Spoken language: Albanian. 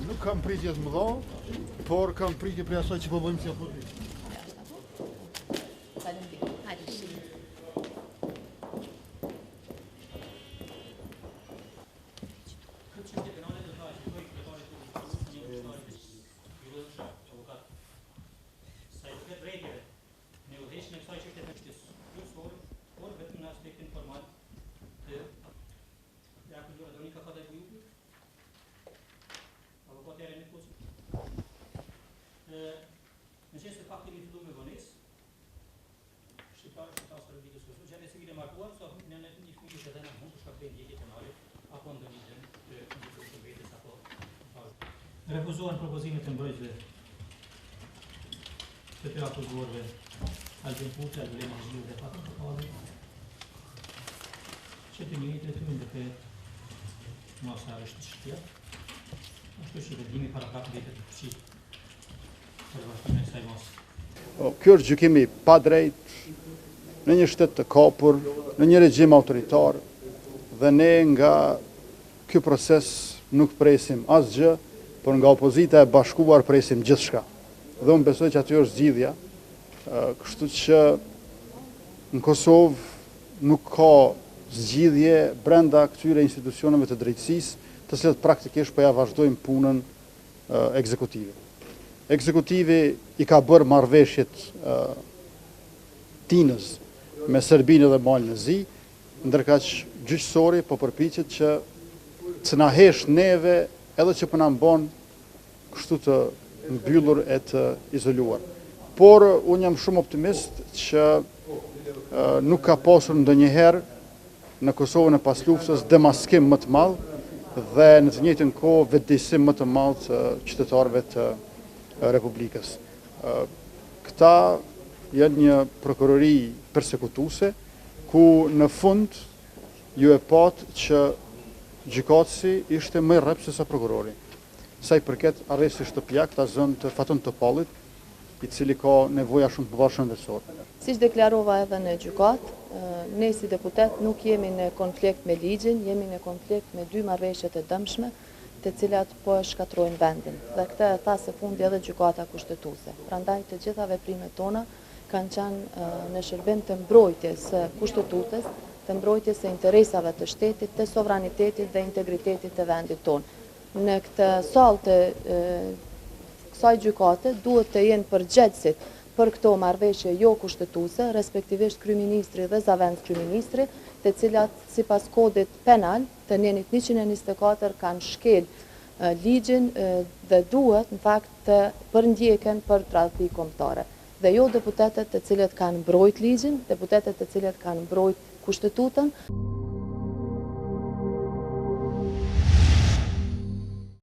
Nuk kam pritje të mëdha, por kam pritje për asaj që po bëjmë si apo. Në qenë se fakti një fillu me vonis, shqiptarë së rëbitës kësu, që janë e civile markuar, sa në një fëmijë që dhe në mund të shkaktojnë ndjekje penale, apo ndonjëtën të ndjekës të vetës, apo vazhdo. Refuzohen propozimet e mbrojtëve të të akuzuarve Albin Kurçi, Albulema Zhiu dhe Fatma Topalli, që të njëjtë të ndëpe masa arresht shtëpia, ashtu që vendimi paragraf vetë të përqit. Kjo është gjykimi pa drejt në një shtet të kapur, në një regjim autoritar, dhe ne nga ky proces nuk presim asgjë, por nga opozita e bashkuar presim gjithçka. Dhe unë besoj që aty është zgjidhja, kështu që në Kosovë nuk ka zgjidhje brenda këtyre institucioneve të drejtësisë, të cilat praktikisht po ja vazhdojnë punën ekzekutive. Ekzekutivi i ka bërë marrëveshjet tinës me Serbinë dhe Malën e Zi, ndërkaq gjyqësori po përpiqet që të na hesh neve edhe që po na bën kështu të mbyllur e të izoluar. Por unë jam shumë optimist që nuk ka pasur ndonjëherë në Kosovën e pas luftës demaskim më të madh dhe në të njëjtën kohë vetëdijsim më të madh të qytetarëve të Republikës. Këta janë një prokurori persekutuese, ku në fund ju e pat që gjykatësi ishte më i rrep se sa prokurori. Sa i përket arrestit shtëpiak të zënë të Fatën Topallit, i cili ka nevoja shumë të mëdha shëndetësore. Siç deklarova edhe në gjykatë, ne si deputet nuk jemi në konflikt me ligjin, jemi në konflikt me dy marrëveshje të dëmshme, të cilat po shkatrojnë vendin. Dhe këtë e tha së fundi edhe gjykata kushtetuese. Prandaj të gjitha veprimet tona kanë qenë në shërbim të mbrojtjes së kushtetutës, të mbrojtjes së interesave të shtetit, të sovranitetit dhe integritetit të vendit tonë. Në këtë sallë të kësaj gjykate duhet të jenë përgjegjësit për këto marrëveshje jo kushtetuese, respektivisht kryeministri dhe zavend kryeministri, të cilat sipas kodit penal të nenit 124 kanë shkel ligjin dhe duhet në fakt të përndjeken për tradhti kombëtare. Dhe jo deputetet të cilët kanë mbrojt ligjin, deputetet të cilët kanë mbrojt kushtetutën.